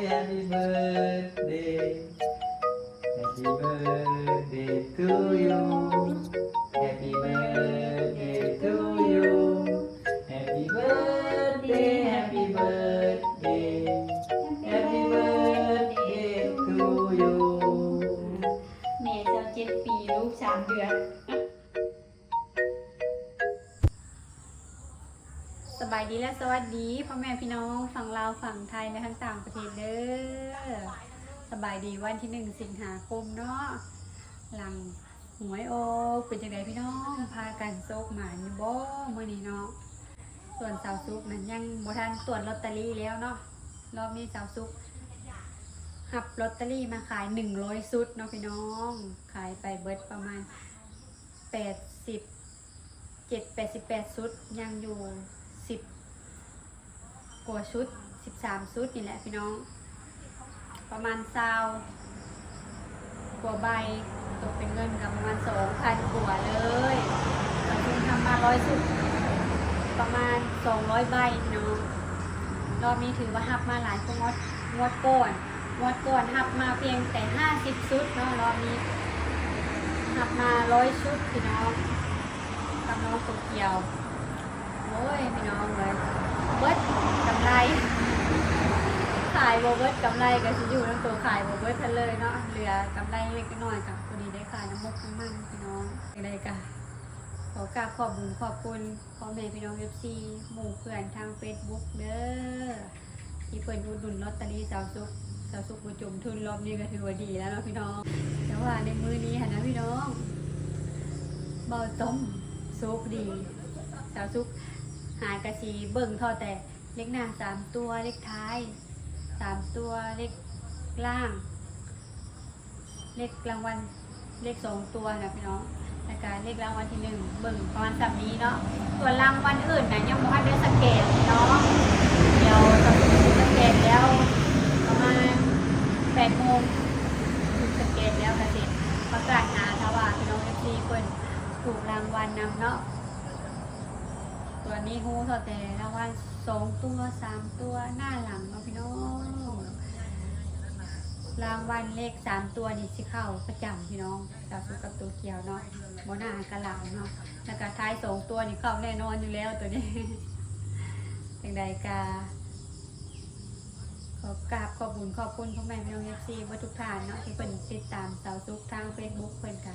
Happy birthday Happy birthday to you Happy birthday to you Happy birthday Happy birthday Happy birthday to you แม่เจ้า7 ปีลูก3 เดือนสบายดีและสวัสดีพ่อแม่พี่น้องฝั่งลาวฝั่งไทยและทั้งต่างประเทศเด้อสบายดีวันที่1 สิงหาคมเนาะหลังหวยออกเป็นจังไดพี่น้องพากันโชคหมานอยู่บ่มื้อนี้เนาะส่วนสาวซุกนั้นยังบ่ทันตรวจลอตเตอรี่แล้วเนาะรอบนี้สาวซุกหับลอตเตอรี่มาขาย100ชุดเนาะพี่น้องขายไปเบิดประมาณ87-88ชุดยังอยู่10 กว่าชุด13ชุดนี่แหละพี่น้องประมาณ20 กว่าใบตกเป็นเงินกับประมาณ 2,000 กว่าเลยเราเพิ่งทำมา100ชุดประมาณ200 ใบพี่น้องรอบนี้ถือว่าหับมาหลายกว่างวดก่อนหับมาเพียงแต่50ชุดเนาะรอบนี้หับมา100ชุดพี่น้องกับน้องโตเกียวโอ้ยพี่น้องเลยเบิดกำไรขายโบเบิดกำไรก็จะอยู่ทั้งตัวขายโบเบิดทันเลยเนาะเหลือกำไรเล็กน้อยกับพอดีได้ขายน้ำมันพี่น้องอะไรกันขอกราบขอบคุณขอบคุณพ่อแม่พี่น้องFCหมู่เพื่อนทาง Facebook เด้อที่เพิ่นอุดหนุนลอตเตอรี่สาวซุกบ่จมทุนรอบนี้ก็ถือว่าดีแล้วเนาะพี่น้องแต่ว่าในมื้อนี้หั่นนะพี่น้องเบาต้มซุกดีสาวซุกหากระสีเบิ่งเท่าแต่เลขหน้า3 ตัวเลขท้าย3 ตัวเลขล่างเลขรางวัลเลข2 ตัวนะพี่น้องในการเลขรางวัลที่1เบิ่งประมาณแบบนี้เนาะส่วนรางวัลอื่นนะยังบ่ทันได้สังเกตเนาะเดี๋ยวสังเกตแล้วประมาณ8 โมงสังเกตแล้วกระสิประกาศหาถ้าว่าพี่น้อง FC เพิ่นถูกรางวัลนำเนาะตัวนี้ฮู้เท่าแต่รางวัล2 ตัว3 ตัวหน้าหลังเนาะพี่น้องรางวัลเลข3 ตัวนี่สิเข้าประจำพี่น้องสาวซุกกับตัวเกียวเนาะบ่หน้ากะหลังเนาะแล้วก็ท้าย2 ตัวนี่เข้าแน่นอนอยู่แล้วตัวนี้จังใดกะขอกราบขอบคุณขอบคุณพ่อแม่พี่น้อง FC บ่ทุกท่านเนาะที่เพิ่นติดตามสาวซุกทาง Facebook เพิ่นก็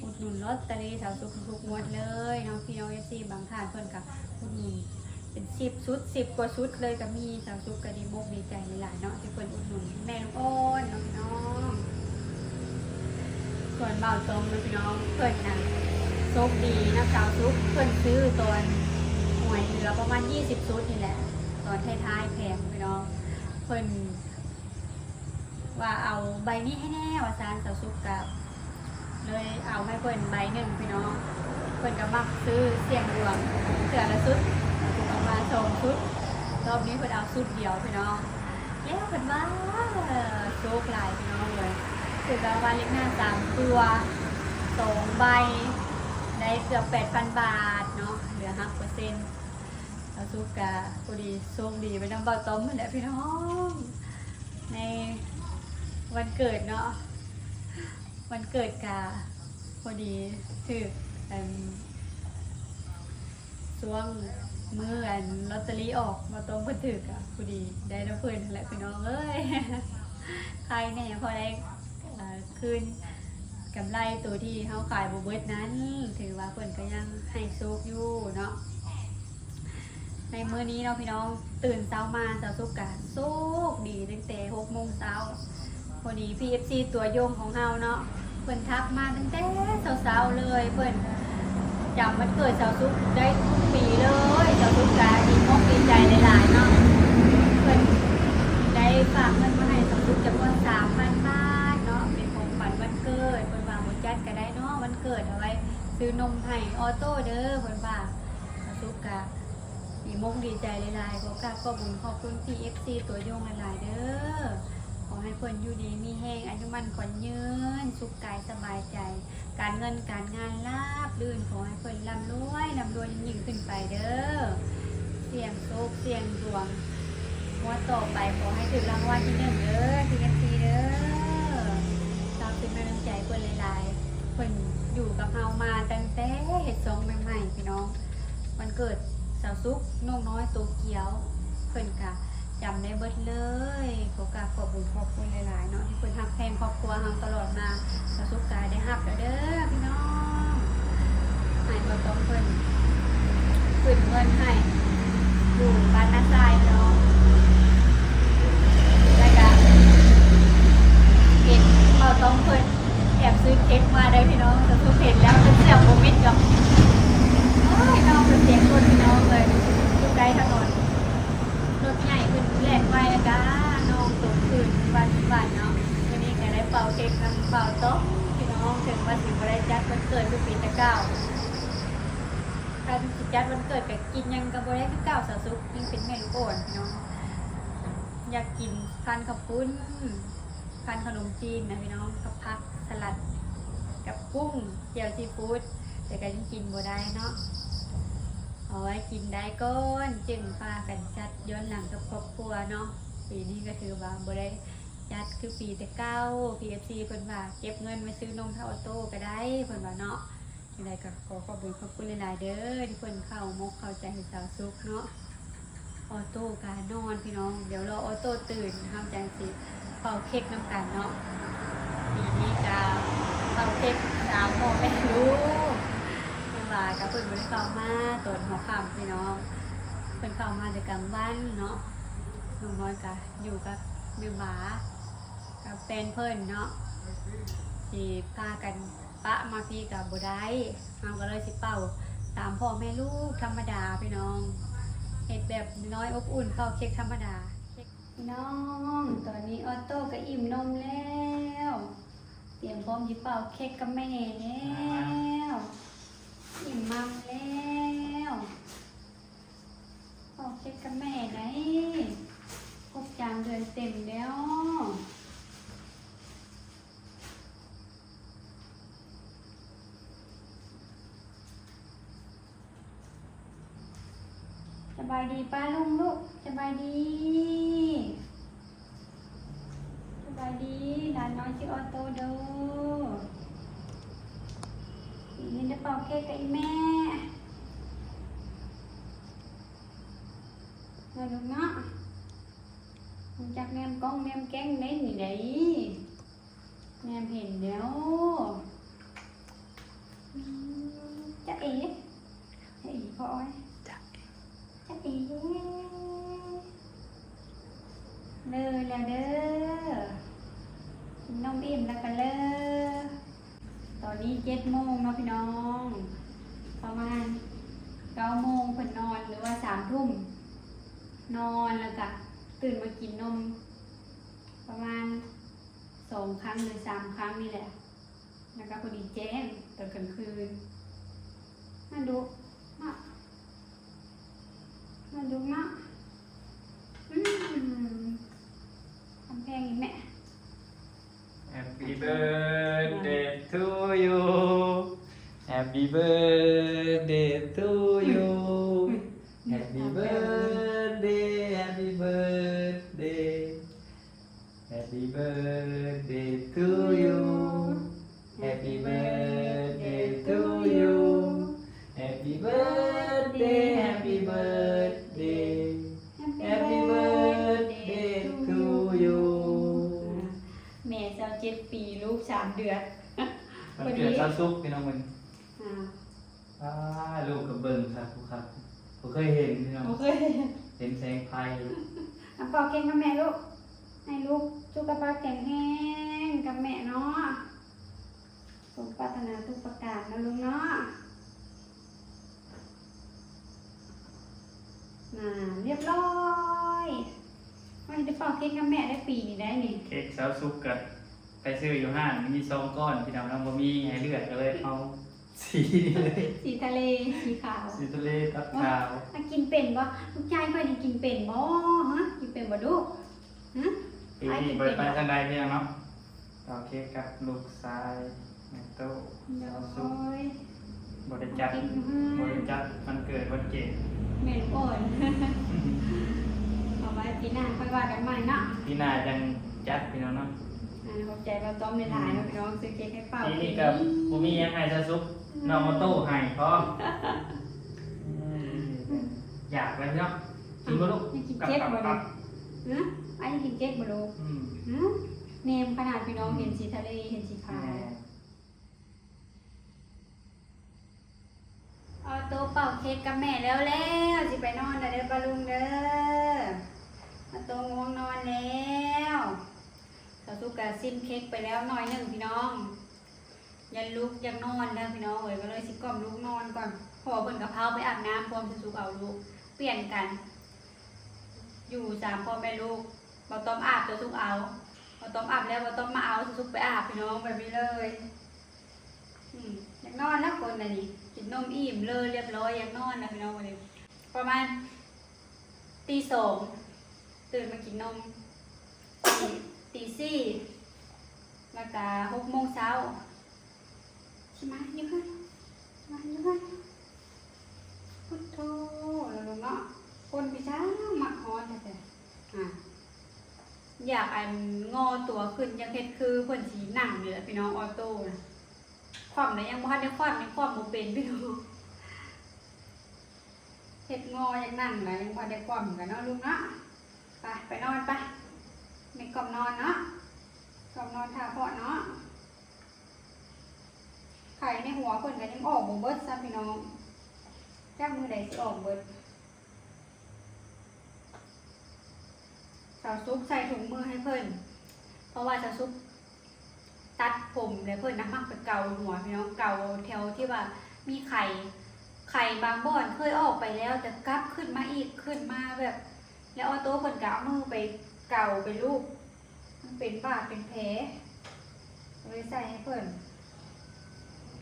อุดหนุนลอตเตอรี่สาวซุกทุกงวดเลยเนาะพี่น้อง FC บางท่านเพิ่นก็อุดหนุนเป็น10 ชุด10 กว่าชุดเลยก็มีสาวซุกก็ดีมุกดีใจหลายๆเนาะที่เพิ่นอุดหนุนแม่ลูกอ้อนเนาะพี่น้องส่วนเบาตรงนะพี่น้องเพิ่นน่ะโชคดีนะสาวซุกเพิ่นซื้อตอนหวยเหลือประมาณ20 ชุดนี่แหละตอนท้ายๆแพงพี่น้องเพิ่นว่าเอาใบนี้ให้แน่ว่าซานสาวซุกกับเลยเอาให้เพิ่นใบหนึ่งพี่น้องเพิ่นก็มักซื้อเสี่ยงดวงเสือละชุดประมาณ2 ชุดรอบนี้เพิ่นเอาชุดเดียวพี่น้องแล้วเพิ่นว่าโชคหลายพี่น้องเลยถือรางวัลเลขหน้า3 ตัว2 ใบได้เกือบ 8,000 บาทเนาะเหลือหักเปอร์เซ็นต์สาวซุกก็พอดีโชคดีไปนำเบาต้มนั่นแหละพี่น้องในวันเกิดเนาะวันเกิดกะพอดีถือช่วงมื้อลอตเตอรี่ออกมาตรงเพิ่นถือกะพอดีได้น้ำเพิ่นนั่นแหละพี่น้องเอ้ยใครแน่พอได้คืนกำไรตัวที่เฮาขายบ่เบิดนั้นถือว่าเพิ่นก็ยังให้โชคอยู่เนาะในมื้อนี้เนาะพี่น้องตื่นเช้ามาสาวซุกกะโชคดีตั้งแต่6 โมงเช้าพอดี PFC ตัวยงของเฮาเนาะเพิ่นทักมาตั้งแต่เช้าๆเลยเพิ่นจำวันเกิดสาวซุกได้ทุกปีเลยสาวซุกกะดีมกดีใจหลายๆเนาะเพิ่นได้ฝากเงินมาให้สาวซุกจำนวน 3,000 บาทเนาะเป็นของขวัญวันเกิดเพิ่นว่าบ่จัดก็ได้เนาะวันเกิดเอาไว้ซื้อนมให้ออโต้เด้อเพิ่นว่าสาวซุกกะดีมกดีใจหลายๆขอกราบขอบคุณขอบคุณ PFC ตัวยงหลายๆเด้อขอให้เพิ่นอยู่ดีมีแห้งอายุมั่นขวัญยืนสุขกายสบายใจการเงินการงานราบรื่นขอให้เพิ่นร่ำรวยยิ่งขึ้นไปเด้อเสี่ยงโชคเสี่ยงดวงข ว่าต่อไปขอให้ถึงรางวัลที่ 1เด้อทีกันทีเด้อตามเป็นกำลังใจเพิ่นหลายๆเพิ่นอยู่กับเฮามาตั้งแต่เฮ็ดซองใหม่ๆพี่น้องวันเกิดสาวซุกน้องน้อยโตเกียวเพิ่นก็จำได้เบิดเลยขอกราบขอบคุณครอบครัวหลายๆเนาะที่เพิ่นฮักแพงครอบครัวเฮาตลอดมาสาวซุกก็ได้ฮับแล้วเด้อพี่น้องให้บ่ต้องเพิ่นขึ้นเงินให้อยู่บ้านนาทรายเนาะแล้วก็เห็นเราต้องเพิ่นแอบซื้อเค้กมาได้พี่น้องแต่ทุกเห็นแล้วเป็นเสียงโมมิดกับโอ้ยน้องเป็นเสียงคนพี่น้องเลยอยู่ใกล้ถนนรถใหญ่ขึ้นแหลกไว้แล้วก็น้องตกคืนวันเนาะวันนี้ก็ได้เป่าเค้กน้ำเป่าโต๊ะพี่น้องถึงว่าสิบได้จัดวันเกิดทุกปีแต่เก้าการจัดวันเกิดกับกินยังกับบได้คือเก้าสาวซุกยังเป็นเมนูโปรดพี่น้องอยากกินพันข้าวปุ้นพันขนมจีนนะพี่น้องกับผักสลัดกับกุ้งเจียวซีฟู้ดแต่ก็ยังกินบ่ได้เนาะเอาไว้กินได้ก่อนจึงพากันจัดย้อนหลังกับครอบครัวเนาะปีนี้ก็ถือว่าบ่ได้จัดคือปีแต่เก้า PFC เพิ่นว่าเก็บเงินไว้ซื้อนมเท่าออโต้ก็ได้เพิ่นว่าเนาะยังไงก็ขอขอบคุณหลายๆเด้อที่เพิ่นเข้ามกเข้าใจให้สาวซุกเนาะออโต้การนอนพี่น้องเดี๋ยวรอออโต้ตื่นทำจังสิเป่าเค้กน้ำกันเนาะปีนี้ก็เป่าเค้ก3 พ่อแม่ลูกเมื่อวานกับเพิ่นบ่ได้เข้ามาตอนหัวค่ำพี่น้องเพิ่นเข้ามาแต่กลางวันเนาะน้องน้อยก็อยู่กับแม่หมากับแฟนเพิ่นเนาะสิพากันปะมาพี่กับบ่ได้เฮาก็เลยสิเป่า3 พ่อแม่ลูกธรรมดาพี่น้องเฮ็ดแบบน้อยอบอุ่นเป่าเค้กธรรมดาพี่น้องตอนนี้ออโต้ก็อิ่มนมแล้วเตรียมพร้อมสิเป่าเค้กกับแม่แล้วอิ่มมัมแล้วเป่าเค้กกับแม่ไหนครบ3 เดือนเต็มแล้วสบายดีป้าลุงลูกสบายดีหลานน้อยชื่อออโต้เด้ออีนี่จะเป่าเค้กกับอีแม่มาดูเนาะมันจากแนมกล้องแนมแก้งได้หนิได้แนมเห็นแล้วจะเอ๋พ่ออ้อยจะเอ๋เลยแล้วเด้อน้องอิ่มแล้วกันเลยตอนนี้7 โมงเนาะพี่น้องประมาณ9 โมงเพิ่นนอนหรือว่า3 ทุ่มนอนแล้วก็ตื่นมากินนมประมาณ2 ครั้งหรือ3 ครั้งนี่แหละแล้วก็พอดีแจ้งตอนกลางคืนมาดูมาทำเพลงอีกแม่ Happy birthday to you Happy birthday to you Happy birthday Happy birthday Happy birthday to you Happy birthday to you Happy birthday Happy birthday Happy birthday to you แม่เจ้า7 ปีลูก3 เดือน มันเกิดซาซุกพี่น้องมัน อ่า ลูกกับเบิ่งครับผมเคยเห็นพี่น้อง โอเค เห็นแสงไฟ เป่าเค้กกับแม่ลูกให้ลูกสุขภาพแข็งแรงกับแม่เนาะสมปรารถนาทุกประการนะลุงเนาะเรียบร้อยไม่ได้เป่าเค้กกับแม่ได้ปีนี้ได้นี่ เค้กซาซุกกับไปซื้ออยู่ห้างมี2 ก้อนพี่น้องเราบ่มีให้เลือกก็เลยเอาสีนี้เลย สีทะเลสีขาว สีทะเลตัดขาว ถ้ากินเป็นบ่ลูกชายค่อยได้กินเป็นบ่ฮะกินเป็นบ่ลูกฮะ ปีนี้เปิดไปทางใดพี่น้องเนาะเอาเค้กกับลูกชายแม่โต เดี๋ยว ซา โอ ซุก้ ย บริจัดวันเกิดวันเกิด แม่ลูกอ่อน เอา ไว้ปีหน้าค่อยว่ากันใหม่เนาะ พี่นาจังจัดพี่น้องเนาะ ขอบใจเราต้อมในหลายๆพี่น้องซื้อเค้กให้เป่า ปีนี้กับบ่มีหยังให้ซะซุกน้องมาโต้ให้พร้อมอยากไปเนาะกินบ่ลูก ยังกินเค้กบ่ลูกฮะไอ้ยังกินเค้กบ่ลูก อืม ฮะเนมขนาดพี่น้องเห็นสีทะเลเห็นสีขาวเอาตัวเป่าเค้กกับแม่แล้วสิไปนอนเด้อปลาลุงเด้อเอาตัวง่วงนอนแล้วสาวสุกกะซิมเค้กไปแล้วหน่อยหนึ่งพี่น้องยันลุกยังนอนแล้วพี่น้องเอ๋ยก็เลยสิกล่อมลูกนอนก่อนพอเพิ่นกะเพราไปอาบน้ำพร้อมสาวสุกเอาลูกเปลี่ยนกัน อยู่3 พ่อแม่ลูกบ่ต้องอาบสาวสุกเอาบ่ต้องอาบแล้วบ่ต้องมาเอาสาวสุกไปอาบพี่น้องแบบนี้เลยอยากนอนแล้วคนน่ะนี่กินนมอิ่มเลยเรียบร้อยอยากนอนนะพี่น้องวันนี้ประมาณตี 2ตื่นมากินนมตี 4แล้วก็6 โมงเช้าใช่ไหมอยังไงมาอยังไงพุทโธแล้วลงเนาะคนพี่ช้ามักฮอนแต่อยากงอตัวขึ้นยังเฮ็ดคือเพิ่นสีหนังนี่แหละพี่น้องออโต้นะความไหนยังบ่ทันได้ความยังความบ่เป็นพี่น้องเฮ็ดงอยังนั่งไหนยังบ่ได้ความกันเนาะลูกเนาะไปนอนไปไม่กล่อมนอนเนาะกล่อมนอนท่าเพาะเนาะไข่ในหัวเพิ่นก็ยังออกบ่เบิดซะพี่น้องจักมื้อใดสิออกเบิดสาวซุกใส่ถุงมือให้เพิ่นเพราะว่าสาวซุกตัดผมแล้วเพิ่นมักไปเกาหัวพี่น้องเกาแถวที่ว่ามีไข่บางบ่อนเคยออกไปแล้วแต่กลับขึ้นมาอีกขึ้นมาแบบแล้วเอาโต๊ะเพิ่นก็เอามือไปเกาไปลูบมันเป็นบาดเป็นแผลเลยใส่ให้เพิ่น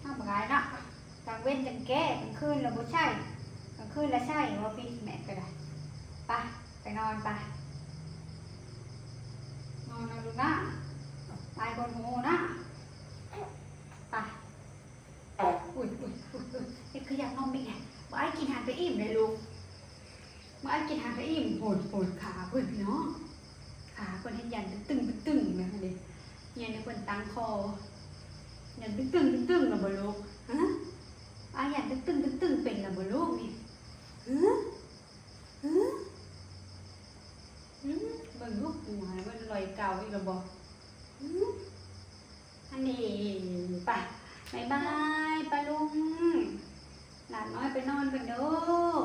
ทำร้ายเนาะกลางเว้นจังแก้กลางคืนแล้วบ่ใช่กลางคืนแล้วใช่ว่าพี่แม่ก็ได้ไปนอนไปนอนนะลูกนะตายคนหูนะไปอุ้ยนี่คืออยากนอนเป็นไงว่าไอ้กินอาหารไปอิ่มเลยลูกว่าไอ้กินอาหารไปอิ่มปวดขาเพื่อนพี่น้องขาเพื่อนให้ยันตึงนะคะเด็กยันให้เพื่อนตั้งคอยันตึงนะบ่ลูกฮะไอ้ยันตึงเป็นนะบ่ลูกนี่เบิ่งลูกหัวมันลอยเก่าอีกแล้วบ่อันนี้ไปบ๊ายบายปลาลุงหลานน้อยไปนอนกันเด้อ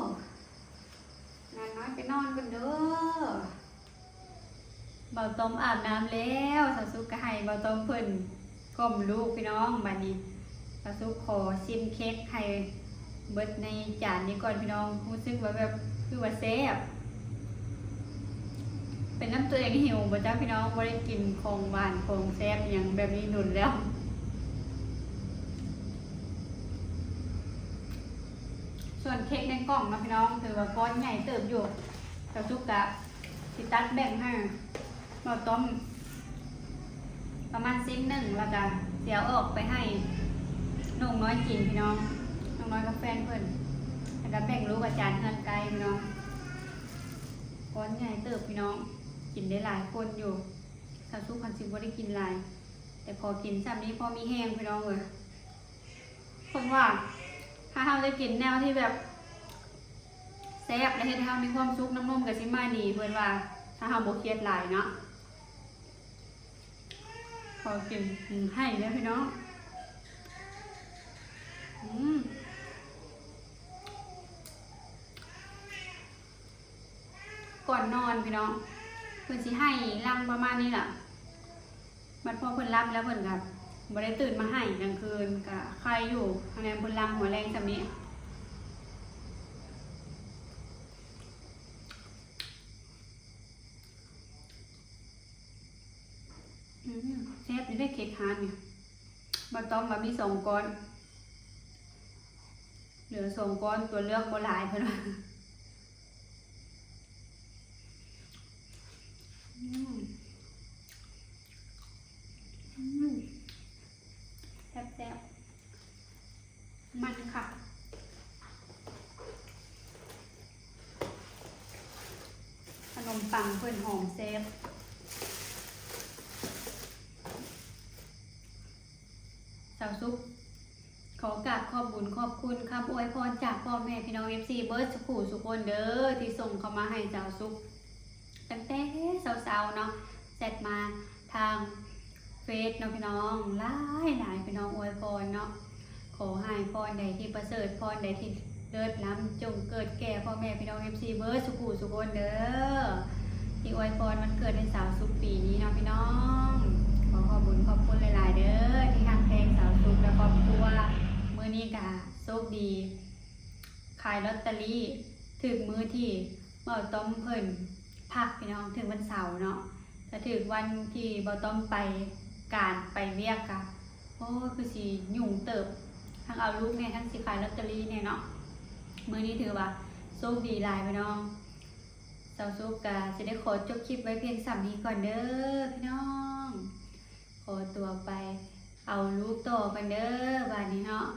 หลานน้อยไปนอนกันเด้อเบาต้มอาบน้ำแล้วสาวซุกก็ให้เบาต้มเพิ่นก้มลูกพี่น้องบัดนี้สาวซุกขอชิมเค้กให้เบิดในจานนี้ก่อนพี่น้องรู้สึกว่าแบบคือว่าแซ่บเป็นน้ำตัวเองหิวบ่จ้าพี่น้องบ่ได้กินของหวานของแซ่บอย่างแบบนี้หนุนแล้วส่วนเค้กในกล่องนะพี่น้องถือว่าก้อนใหญ่เติบอยู่แต่จุกกะสิตัดแบ่งให้เราต้มประมาณ1 แล้วก็เสียวออกไปให้น้องน้อยกินพี่น้องน้องน้อยกับแฟนเพิ่นแล้วก็แบ่งลูกอาจารย์เฮือนไกลพี่น้องก้อนใหญ่เติบพี่น้องกินได้หลายคนอยู่ถ้าสู้คันซิบ่ได้กินหลายแต่พอกินซ้ำนี้พอมีแห้งพี่น้องเลยคนว่าถ้าเราได้กินแนวที่แบบแซ่บและเฮ็ดให้เรามีความสุขน้ำนมกับสิมาดีเพิ่นว่าถ้าเราบ่เครียดหลายเนาะพอกินให้แล้วพี่น้องก่อนนอนพี่น้องเพิ่นสิให้ลังประมาณนี้ล่ะบัดพอเพิ่นรับแล้วเพิ่นก็บ่ได้ตื่นมาให้กลางคืนก็ใครอยู่ข้างในเพิ่นลังหัวแรงซำนี้แซ่บอยู่ได้เค้กฮาร์ดเนี่ยบัดต้อมว่ามี2 ก้อนเหลือ2 ก้อนตัวเลือกบ่หลายเพิ่นว่าแซ่บมันค่ะขนมปัง เพิ่นหอมเซฟสาวซุปขอกราบขอบบุญขอบคุณคำอวยพรจากพ่อแม่พี่น้อง FC เบิร์ดสุขุสุกคนเด้อที่ส่งเข้ามาให้สาวซุปตั้งแต่สาวๆเนาะแซดมาทางเฟซเนาะพี่น้องหลายพี่น้องอวยพรเนาะขอให้พรใดที่ประเสริฐพรใดที่เลิศล้ำจงเกิดแก่พ่อแม่พี่น้อง FC เบิร์ดสุขุสุกคนเด้อที่อวยพรวันเกิดในสาวซุปปีนี้เนาะพี่น้องขอขอบบุญขอบคุณหลายๆเด้อที่ฮักแพงสาวซุปและครอบครัวมื้อนี้ก็โชคดีขายลอตเตอรี่ถึงมื้อที่เมาต้อมเพิ่นพักพี่น้องถึงวันเสาร์เนาะถ้าถึงวันที่บ่ต้อมไปการไปเรียกกะโอ้คือสิยุ่งเติบทั้งเอาลูกเนี่ยทั้งสิขายลอตเตอรี่เนี่ยเนาะมื้อนี้ถือว่าโชคดีหลายพี่น้องสาวซุปก็สิได้ขอจบคลิปไว้เพียงส่ำนี้ก่อนเด้อพี่น้องขอตัวไปเอาลูกต่อกันเด้อบัดนี้เนาะ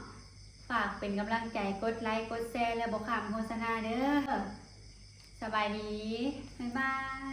ฝากเป็นกำลังใจกดไลค์กดแชร์และบอกคำโฆษณาเด้อสบายดีบ๊ายบาย